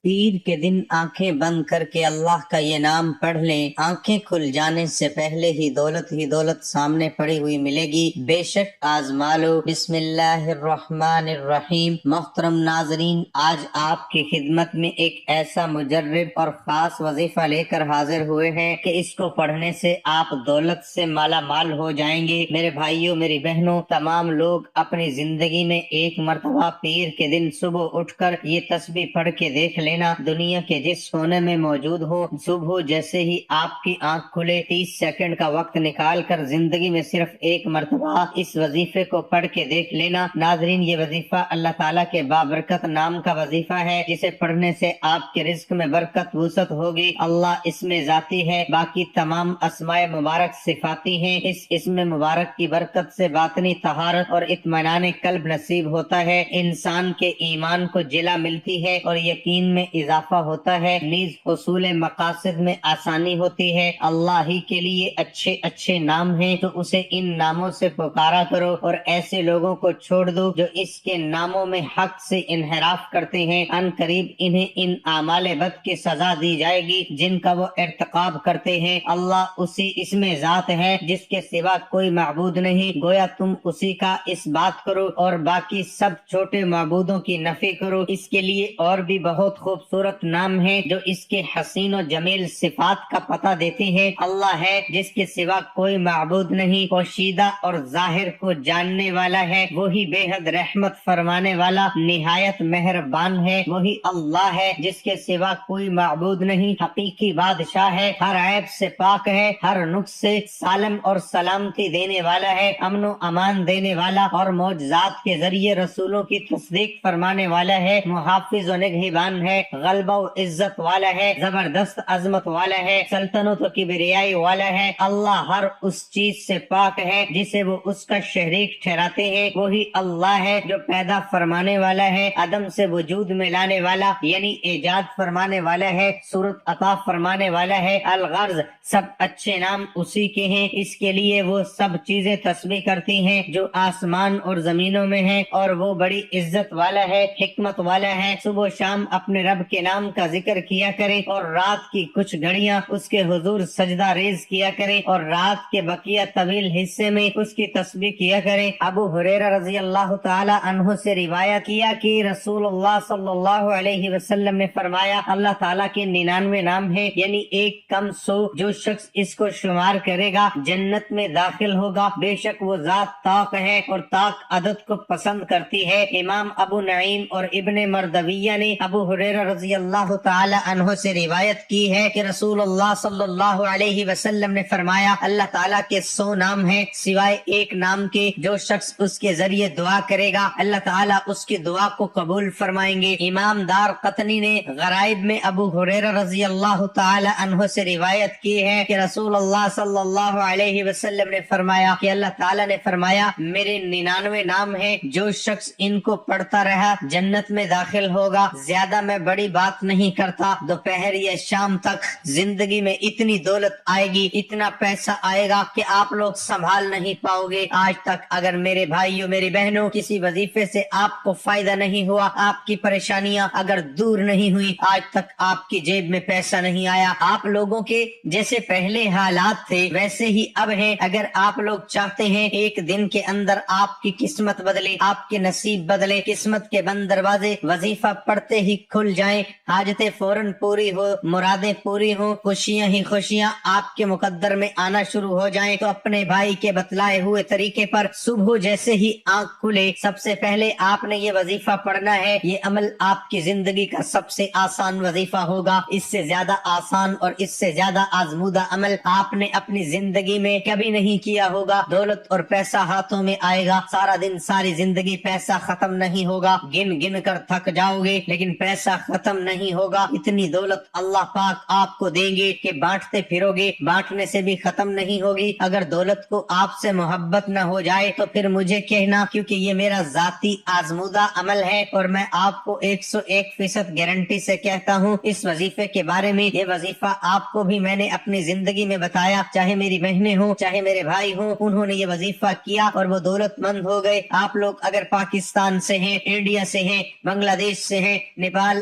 پیر کے دن آنکھیں بند کر کے اللہ کا یہ نام پڑھ لیں، آنکھیں کھل جانے سے پہلے ہی دولت سامنے پڑی ہوئی ملے گی۔ بے شک آزما لو۔ بسم اللہ الرحمن الرحیم۔ محترم ناظرین، آج آپ کی خدمت میں ایک ایسا مجرب اور خاص وظیفہ لے کر حاضر ہوئے ہیں کہ اس کو پڑھنے سے آپ دولت سے مالا مال ہو جائیں گے۔ میرے بھائیوں، میری بہنوں، تمام لوگ اپنی زندگی میں ایک مرتبہ پیر کے دن صبح اٹھ کر یہ تسبیح پڑھ کے دیکھ لینا۔ دنیا کے جس کونے میں موجود ہو، صبح جیسے ہی آپ کی آنکھ کھلے 30 سیکنڈ کا وقت نکال کر زندگی میں صرف ایک مرتبہ اس وظیفے کو پڑھ کے دیکھ لینا۔ ناظرین، یہ وظیفہ اللہ تعالیٰ کے بابرکت نام کا وظیفہ ہے، جسے پڑھنے سے آپ کے رزق میں برکت وسعت ہوگی۔ اللہ اس میں ذاتی ہے، باقی تمام اسماء مبارک صفاتی ہیں۔ اس اسم مبارک کی برکت سے باطنی طہارت اور اطمینان قلب نصیب ہوتا ہے، انسان کے ایمان کو جلا ملتی ہے اور یقین میں اضافہ ہوتا ہے، نیز حصول مقاصد میں آسانی ہوتی ہے۔ اللہ ہی کے لیے اچھے اچھے نام ہیں، تو اسے ان ناموں سے پکارا کرو اور ایسے لوگوں کو چھوڑ دو جو اس کے ناموں میں حق سے انحراف کرتے ہیں۔ ان قریب انہیں ان اعمال بد کی سزا دی جائے گی جن کا وہ ارتکاب کرتے ہیں۔ اللہ اسی اسم ذات ہے جس کے سوا کوئی معبود نہیں، گویا تم اسی کا اس بات کرو اور باقی سب چھوٹے معبودوں کی نفی کرو۔ اس کے لیے اور بھی بہت خوبصورت نام ہیں جو اس کے حسین و جمیل صفات کا پتہ دیتے ہیں۔ اللہ ہے جس کے سوا کوئی معبود نہیں، پوشیدہ اور ظاہر کو جاننے والا ہے، وہی بے حد رحمت فرمانے والا نہایت مہربان ہے۔ وہی اللہ ہے جس کے سوا کوئی معبود نہیں، حقیقی بادشاہ ہے، ہر عیب سے پاک ہے، ہر نقص سے سالم اور سلامتی دینے والا ہے، امن و امان دینے والا اور معجزات کے ذریعے رسولوں کی تصدیق فرمانے والا ہے، محافظ و نگہبان ہے، غلبہ و عزت والا ہے، زبردست عظمت والا ہے، سلطنت و کبریائی والا ہے۔ اللہ ہر اس چیز سے پاک ہے جسے وہ اس کا شریک ٹھہراتے ہیں۔ وہی اللہ ہے جو پیدا فرمانے والا ہے، عدم سے وجود میں لانے والا یعنی ایجاد فرمانے والا ہے، صورت عطا فرمانے والا ہے۔ الغرض سب اچھے نام اسی کے ہیں، اس کے لیے وہ سب چیزیں تسبیح کرتی ہیں جو آسمان اور زمینوں میں ہیں، اور وہ بڑی عزت والا ہے، حکمت والا ہے۔ صبح و شام اپنے رب کے نام کا ذکر کیا کریں اور رات کی کچھ گھڑیاں اس کے حضور سجدہ ریز کیا کریں اور رات کے بقیہ طویل حصے میں اس کی تسبیح کیا کریں۔ ابو ہریرہ رضی اللہ تعالی عنہ سے روایت کیا کہ رسول اللہ صلی اللہ علیہ وسلم نے فرمایا، اللہ تعالیٰ کے 99 نام ہیں، یعنی ایک کم 100، جو شخص اس کو شمار کرے گا جنت میں داخل ہوگا۔ بے شک وہ ذات طاق ہے اور طاق عدد کو پسند کرتی ہے۔ امام ابو نعیم اور ابن مردویہ نے ابو ہریرہ رضی اللہ تعالی عنہ سے روایت کی ہے کہ رسول اللہ صلی اللہ علیہ وسلم نے فرمایا، اللہ تعالیٰ کے 100 نام ہیں سوائے ایک نام کے، جو شخص اس کے ذریعے دعا کرے گا اللہ تعالیٰ اس کی دعا کو قبول فرمائیں گے۔ امام دار قطنی نے غرائب میں ابو ہریرہ رضی اللہ تعالی عنہ سے روایت کی ہے کہ رسول اللہ صلی اللہ علیہ وسلم نے فرمایا کہ اللہ تعالیٰ نے فرمایا، میرے 99 نام ہیں، جو شخص ان کو پڑھتا رہا جنت میں داخل ہوگا۔ زیادہ میں بڑی بات نہیں کرتا، دوپہر یا شام تک زندگی میں اتنی دولت آئے گی، اتنا پیسہ آئے گا کہ آپ لوگ سنبھال نہیں پاؤ گے۔ آج تک اگر میرے بھائیوں، میری بہنوں، کسی وظیفے سے آپ کو فائدہ نہیں ہوا، آپ کی پریشانیاں اگر دور نہیں ہوئی، آج تک آپ کی جیب میں پیسہ نہیں آیا، آپ لوگوں کے جیسے پہلے حالات تھے ویسے ہی اب ہیں۔ اگر آپ لوگ چاہتے ہیں ایک دن کے اندر آپ کی قسمت بدلے، آپ کے نصیب بدلے، قسمت کے بند دروازے وظیفہ پڑھتے ہی کھل جائیں، حاجتیں فوراً پوری ہو، مرادیں پوری ہوں، خوشیاں ہی خوشیاں آپ کے مقدر میں آنا شروع ہو جائیں، تو اپنے بھائی کے بتلائے ہوئے طریقے پر صبح جیسے ہی آنکھ کھلے سب سے پہلے آپ نے یہ وظیفہ پڑھنا ہے۔ یہ عمل آپ کی زندگی کا سب سے آسان وظیفہ ہوگا، اس سے زیادہ آسان اور اس سے زیادہ آزمودہ عمل آپ نے اپنی زندگی میں کبھی نہیں کیا ہوگا۔ دولت اور پیسہ ہاتھوں میں آئے گا، سارا دن ساری زندگی پیسہ ختم نہیں ہوگا، گن گن کر تھک جاؤ گے لیکن پیسہ ختم نہیں ہوگا۔ اتنی دولت اللہ پاک آپ کو دیں گے کہ بانٹتے پھرو گے، بانٹنے سے بھی ختم نہیں ہوگی۔ اگر دولت کو آپ سے محبت نہ ہو جائے تو پھر مجھے کہنا، کیونکہ یہ میرا ذاتی آزمودہ عمل ہے اور میں آپ کو 101% گارنٹی سے کہتا ہوں اس وظیفے کے بارے میں۔ یہ وظیفہ آپ کو بھی میں نے اپنی زندگی میں بتایا، چاہے میری بہنیں ہوں چاہے میرے بھائی ہوں، انہوں نے یہ وظیفہ کیا اور وہ دولت مند ہو گئے۔ آپ لوگ اگر پاکستان سے ہیں، انڈیا سے ہیں، بنگلہ دیش سے ہیں، نیپال،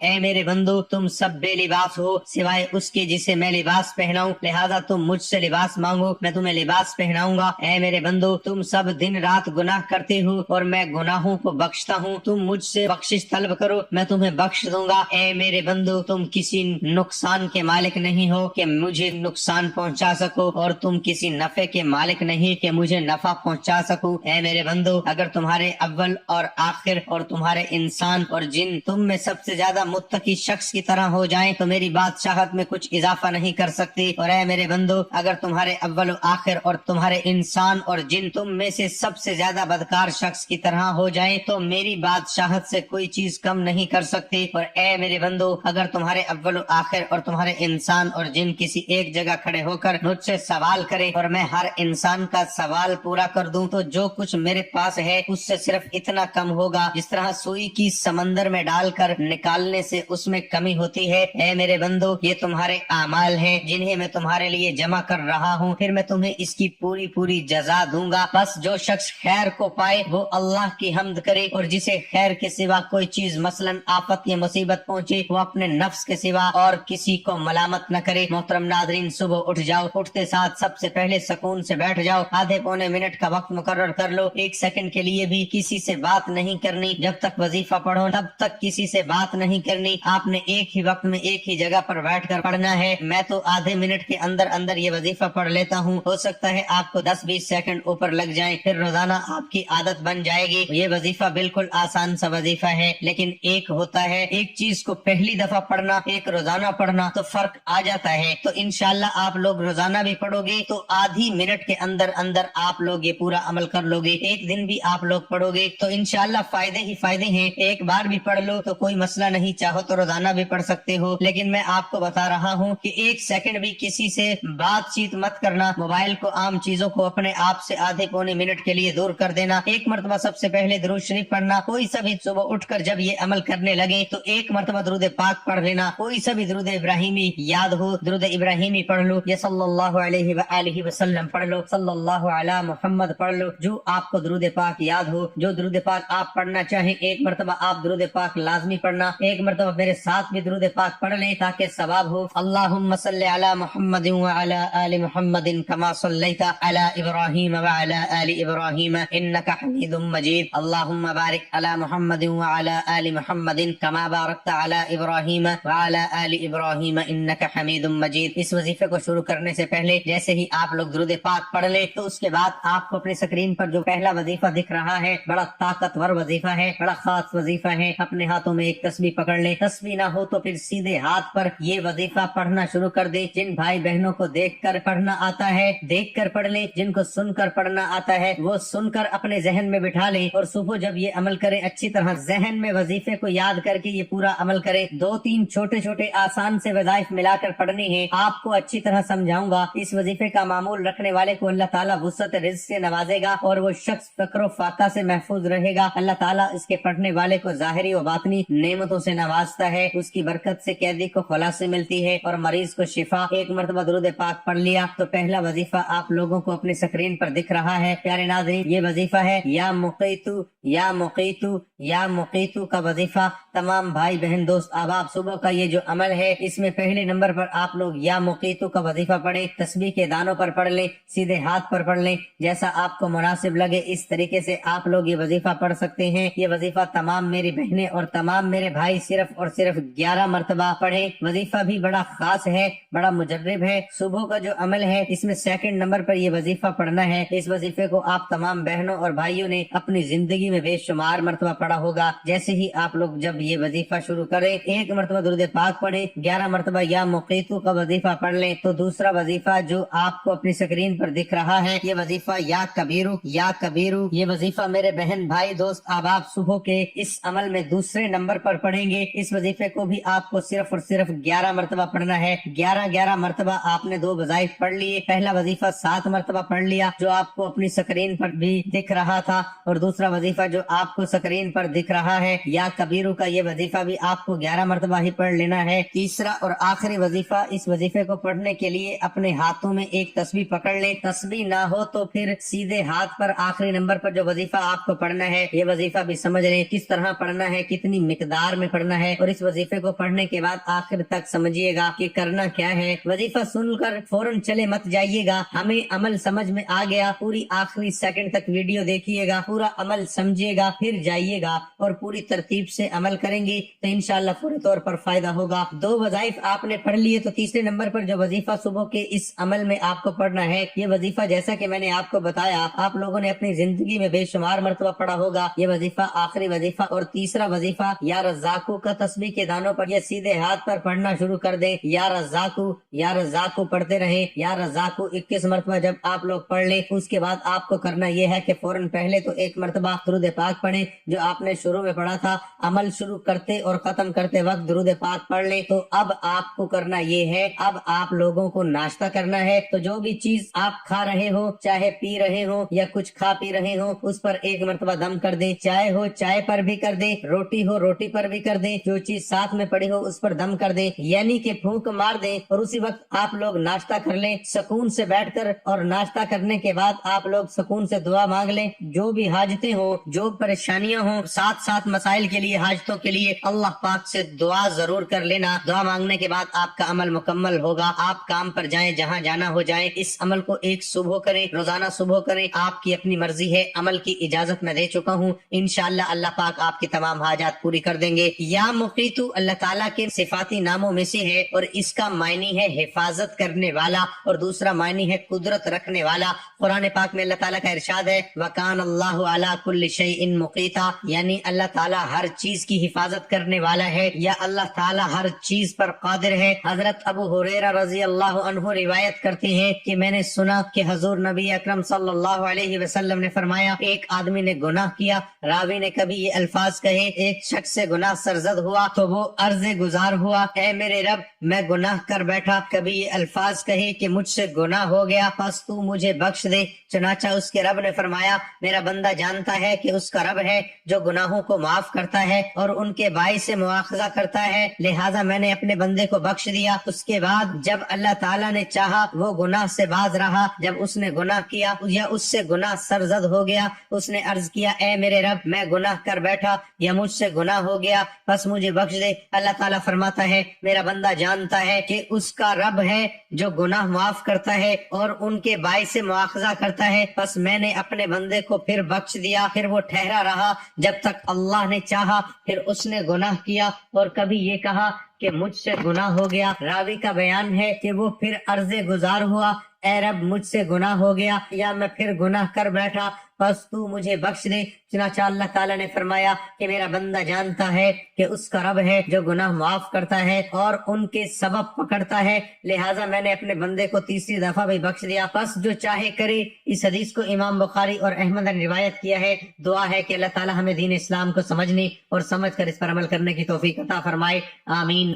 اے میرے بندو، تم سب بے لباس ہو سوائے اس کے جسے میں لباس پہناؤں، لہذا تم مجھ سے لباس مانگو، میں تمہیں لباس پہناؤں گا۔ اے میرے بندو، تم سب دن رات گناہ کرتے ہو اور میں گناہوں کو بخشتا ہوں، تم مجھ سے بخشش طلب کرو، میں تمہیں بخش دوں گا۔ اے میرے بندو، تم کسی نقصان کے مالک نہیں ہو کہ مجھے نقصان پہنچا سکو، اور تم کسی نفع کے مالک نہیں کہ مجھے نفع پہنچا سکو۔ اے میرے بندو، اگر تمہارے اول اور آخر اور تمہارے انسان اور جن تم میں سب سے زیادہ متقی شخص کی طرح ہو جائیں تو میری بادشاہت میں کچھ اضافہ نہیں کر سکتی۔ اور اے میرے بندو، اگر تمہارے اول و آخر اور تمہارے انسان اور جن تم میں سے سب سے زیادہ بدکار شخص کی طرح ہو جائیں تو میری بادشاہت سے کوئی چیز کم نہیں کر سکتی۔ اور اے میرے بندو، اگر تمہارے اول و آخر اور تمہارے انسان اور جن کسی ایک جگہ کھڑے ہو کر مجھ سے سوال کرے اور میں ہر انسان کا سوال پورا کر دوں تو جو کچھ میرے پاس ہے اس سے صرف اتنا کم ہوگا جس طرح سوئی کی سمندر میں ڈال کر نکالنے سے اس میں کمی ہوتی ہے۔ اے میرے بندو، یہ تمہارے اعمال ہیں جنہیں میں تمہارے لیے جمع کر رہا ہوں، پھر میں تمہیں اس کی پوری پوری جزا دوں گا۔ بس جو شخص خیر کو پائے وہ اللہ کی حمد کرے، اور جسے خیر کے سوا کوئی چیز مثلا آفت یا مصیبت پہنچے وہ اپنے نفس کے سوا اور کسی کو ملامت نہ کرے۔ محترم ناظرین، صبح اٹھ جاؤ، اٹھتے ساتھ سب سے پہلے سکون سے بیٹھ جاؤ، آدھے پونے منٹ کا وقت مقرر کر لو، ایک سیکنڈ کے لیے بھی کسی سے بات نہیں کرنی، جب تک وظیفہ پڑھو تب تک کسی سے بات نہیں کرنی، آپ نے ایک ہی وقت میں ایک ہی جگہ پر بیٹھ کر پڑھنا ہے۔ میں تو آدھے منٹ کے اندر اندر یہ وظیفہ پڑھ لیتا ہوں، ہو سکتا ہے آپ کو 10-20 سیکنڈ اوپر لگ جائیں، پھر روزانہ آپ کی عادت بن جائے گی۔ یہ وظیفہ بالکل آسان سا وظیفہ ہے، لیکن ایک ہوتا ہے ایک چیز کو پہلی دفعہ پڑھنا، ایک روزانہ پڑھنا، تو فرق آ جاتا ہے۔ تو انشاءاللہ آپ لوگ روزانہ بھی پڑھو گے تو آدھی منٹ کے اندر اندر آپ لوگ یہ پورا عمل کر لو گے، ایک دن بھی آپ لوگ پڑھو گے تو انشاءاللہ فائدے ہی فائدے ہیں۔ ایک بار بھی پڑھ لو تو کوئی مسئلہ نہیں، چاہو تو روزانہ بھی پڑھ سکتے ہو، لیکن میں آپ کو بتا رہا ہوں کہ ایک سیکنڈ بھی کسی سے بات چیت مت کرنا، موبائل کو، عام چیزوں کو اپنے آپ سے آدھے پونے منٹ کے لیے دور کر دینا، ایک مرتبہ سب سے پہلے درود شریف پڑھنا، کوئی سا بھی صبح اٹھ کر جب یہ عمل کرنے لگے تو ایک مرتبہ درود پاک پڑھ لینا، کوئی سا بھی درود ابراہیمی یاد ہو درود ابراہیمی پڑھ لو، یا صلی اللہ علیہ وآلہ وسلم پڑھ لو، صلی اللہ علی محمد پڑھ لو، جو آپ کو درود پاک یاد ہو، جو درود پاک آپ پڑھنا چاہیں ایک مرتبہ آپ درود پاک لازمی پڑھنا، ایک مرتبہ میرے ساتھ بھی درود پاک پڑھ لیں تاکہ ثواب ہو۔ اللہم صلی علی محمد وعلی آل محمد کما صلیت علی ابراہیم وعلی آل ابراہیم انک حمید مجید، اللہم بارک علی محمد وعلی آل محمد کما بارکت علی ابراہیم وعلی آل ابراہیم انک حمید مجید۔ اس وظیفے کو شروع کرنے سے پہلے جیسے ہی آپ لوگ درود پاک پڑھ لیں تو اس کے بعد آپ کو اپنی سکرین پر جو پہلا وظیفہ دکھ رہا ہے، بڑا طاقتور وظیفہ ہے، بڑا خاص وظیفہ ہے، اپنے ہاتھوں میں ایک تسبیح پکڑ لیں، تسبیح نہ ہو تو پھر سیدھے ہاتھ پر یہ وظیفہ پڑھنا شروع کر دیں۔ جن بھائی بہنوں کو دیکھ کر پڑھنا آتا ہے دیکھ کر پڑھ لیں، جن کو سن کر پڑھنا آتا ہے وہ سن کر اپنے ذہن میں بٹھا لیں، اور صبح جب یہ عمل کریں اچھی طرح ذہن میں وظیفے کو یاد کر کے یہ پورا عمل کریں۔ 2-3 چھوٹے چھوٹے آسان سے وظائف ملا کر پڑھنے ہیں، آپ کو اچھی طرح سمجھاؤں گا۔ اس وظیفے کا معمول رکھنے والے کو اللہ تعالیٰ وسعت رزق سے نوازے گا اور وہ شخص فقر و فاقہ سے محفوظ رہے گا۔ اللہ تعالیٰ اس کے پڑھنے والے کو ظاہری و باطنی نعمتوں سے نوازتا ہے، اس کی برکت سے قیدی کو خلاصی ملتی ہے اور مریض کو شفا۔ ایک مرتبہ درود پاک پڑھ لیا تو پہلا وظیفہ آپ لوگوں کو اپنی سکرین پر دکھ رہا ہے۔ پیارے ناظرین، یہ وظیفہ ہے یا مقیتو یا مقیتو یا مقیتو کا وظیفہ۔ تمام بھائی بہن دوست احباب، صبح کا یہ جو عمل ہے اس میں پہلے نمبر پر آپ لوگ یا مقیتو کا وظیفہ پڑھیں، تسبیح کے دانوں پر پڑھ لیں، سیدھے ہاتھ پر پڑھ لیں، جیسا آپ کو مناسب لگے اس طریقے سے آپ لوگ یہ وظیفہ پڑھ سکتے ہیں۔ یہ وظیفہ تمام میری بہنیں اور تمام میرے بھائی صرف اور صرف 11 مرتبہ پڑھیں۔ وظیفہ بھی بڑا خاص ہے، بڑا مجرب ہے۔ صبح کا جو عمل ہے اس میں سیکنڈ نمبر پر یہ وظیفہ پڑھنا ہے۔ اس وظیفے کو آپ تمام بہنوں اور بھائیوں نے اپنی زندگی میں بے شمار مرتبہ پڑھا ہوگا۔ جیسے ہی آپ لوگ جب یہ وظیفہ شروع کریں ایک مرتبہ درود پاک پڑھیں، 11 مرتبہ یا مقیتو کا وظیفہ پڑھ لیں، تو دوسرا وظیفہ جو آپ کو اپنی سکرین پر دکھ رہا ہے یہ وظیفہ یا کبیرو یا کبیرو، یہ وظیفہ میرے بہن بھائی دوست احباب صبح کے اس عمل میں دوسرے نمبر پر پڑھیں گے۔ اس وظیفے کو بھی آپ کو صرف اور صرف 11 مرتبہ پڑھنا ہے۔ 11 مرتبہ آپ نے 2 وظائف پڑھ لیے۔ پہلا وظیفہ 7 مرتبہ پڑھ لیا جو آپ کو اپنی سکرین پر بھی دکھ رہا تھا، اور دوسرا وظیفہ جو آپ کو سکرین پر دکھ رہا ہے یا کبیرو کا، یہ وظیفہ بھی آپ کو 11 مرتبہ ہی پڑھ لینا ہے۔ تیسرا اور آخری وظیفہ، اس وظیفے کو پڑھنے کے لیے اپنے ہاتھوں میں ایک تسبیح پکڑ لیں، تسبیح نہ ہو تو پھر سیدھے ہاتھ پر آخری نمبر پر جو وظیفہ آپ آپ کو پڑھنا ہے یہ وظیفہ بھی سمجھ لیں، کس طرح پڑھنا ہے، کتنی مقدار میں پڑھنا ہے، اور اس وظیفے کو پڑھنے کے بعد آخر تک سمجھیے گا کہ کرنا کیا ہے۔ وظیفہ سن کر فوراً چلے مت جائیے گا، ہمیں عمل سمجھ میں آ گیا، پوری آخری سیکنڈ تک ویڈیو دیکھیے گا، پورا عمل سمجھیے گا، پھر جائیے گا اور پوری ترتیب سے عمل کریں گے تو انشاءاللہ پورے طور پر فائدہ ہوگا۔ 2 وظائف آپ نے پڑھ لیے تو تیسرے نمبر پر جو وظیفہ صبح کے اس عمل میں آپ کو پڑھنا ہے، یہ وظیفہ جیسا کہ میں نے آپ کو بتایا آپ لوگوں نے اپنی زندگی میں بے شمار مرتبہ پڑھا ہوگا۔ یہ وظیفہ آخری وظیفہ اور تیسرا وظیفہ یا رزاقو کا تسبیح کے دانوں پر یہ سیدھے ہاتھ پر پڑھنا شروع کر دیں، یا رزاقو پڑھتے رہیں، یا رزاقو 21 مرتبہ جب آپ لوگ پڑھ لیں اس کے بعد آپ کو کرنا یہ ہے کہ فوراً پہلے تو 1 مرتبہ درود پاک پڑھیں جو آپ نے شروع میں پڑھا تھا، عمل شروع کرتے اور ختم کرتے وقت درود پاک پڑھ لیں۔ تو اب آپ کو کرنا یہ ہے، اب آپ لوگوں کو ناشتہ کرنا ہے، تو جو بھی چیز آپ کھا رہے ہو، چاہے پی رہے ہو یا کچھ کھا پی رہے ہو، اس پر 1 مرتبہ دم کر دیں، چائے ہو چائے پر بھی کر دیں، روٹی ہو روٹی پر بھی کر دیں، جو چیز ساتھ میں پڑی ہو اس پر دم کر دیں، یعنی کہ پھونک مار دیں، اور اسی وقت آپ لوگ ناشتہ کر لیں سکون سے بیٹھ کر، اور ناشتہ کرنے کے بعد آپ لوگ سکون سے دعا مانگ لیں، جو بھی حاجتیں ہوں، جو پریشانیاں ہوں، ساتھ مسائل کے لیے، حاجتوں کے لیے اللہ پاک سے دعا ضرور کر لینا۔ دعا مانگنے کے بعد آپ کا عمل مکمل ہوگا، آپ کام پر جائیں، جہاں جانا ہو جائیں۔ اس عمل کو ایک صبح کریں، روزانہ صبح کریں، آپ کی اپنی مرضی ہے، عمل کی اجازت میں دے چکا ہوں، انشاءاللہ اللہ پاک آپ کی تمام حاجات پوری کر دیں گے۔ یا مقیتو اللہ تعالیٰ کے صفاتی ناموں میں سے ہے، اور اس کا معنی ہے حفاظت کرنے والا، اور دوسرا معنی ہے قدرت رکھنے والا۔ قرآن پاک میں اللہ تعالیٰ کا ارشاد ہے وَكَانَ اللَّهُ عَلَى كُلِّ شَيْءٍ مُقِيتًا، یعنی اللہ تعالیٰ ہر چیز کی حفاظت کرنے والا ہے، یا اللہ تعالیٰ ہر چیز پر قادر ہے۔ حضرت ابو ہریرہ رضی اللہ عنہ روایت کرتے ہیں کہ میں نے سنا کہ حضور نبی اکرم صلی اللہ علیہ وسلم نے فرمایا ایک آدمی نے گناہ کیا، راوی نے کبھی یہ الفاظ کہے، ایک شخص سے گناہ سرزد ہوا تو وہ عرض گزار ہوا اے میرے رب میں گناہ کر بیٹھا، کبھی یہ الفاظ کہے کہ مجھ سے گناہ ہو گیا پس تو مجھے بخش دے، چنانچہ اس کے رب نے فرمایا میرا بندہ جانتا ہے کہ اس کا رب ہے جو گناہوں کو معاف کرتا ہے اور ان کے باعث سے مواخذہ کرتا ہے، لہٰذا میں نے اپنے بندے کو بخش دیا۔ اس کے بعد جب اللہ تعالیٰ نے چاہا وہ گناہ سے باز رہا، جب اس نے گناہ کیا یا اس سے گناہ سرزد ہو گیا، اس نے عرض کیا اے میرے رب میں گناہ کر بیٹھا یا مجھ سے گناہ ہو گیا بس مجھے بخش دے، اللہ تعالیٰ فرماتا ہے میرا بندہ جانتا ہے کہ اس کا رب ہے جو گناہ معاف کرتا ہے اور ان کے باعث سے مواخذہ کرتا ہے، بس میں نے اپنے بندے کو پھر بخش دیا۔ پھر وہ ٹھہرا رہا جب تک اللہ نے چاہا، پھر اس نے گناہ کیا اور کبھی یہ کہا کہ مجھ سے گناہ ہو گیا۔ راوی کا بیان ہے کہ وہ پھر عرض گزار ہوا اے رب مجھ سے گناہ ہو گیا یا میں پھر گناہ کر بیٹھا بس تو مجھے بخش دے، چنانچہ اللہ تعالیٰ نے فرمایا کہ میرا بندہ جانتا ہے کہ اس کا رب ہے جو گناہ معاف کرتا ہے اور ان کے سبب پکڑتا ہے، لہٰذا میں نے اپنے بندے کو تیسری دفعہ بھی بخش دیا، بس جو چاہے کرے۔ اس حدیث کو امام بخاری اور احمد نے روایت کیا ہے۔ دعا ہے کہ اللہ تعالیٰ ہمیں دین اسلام کو سمجھنے اور سمجھ کر اس پر عمل کرنے کی توفیق عطا فرمائے، آمین۔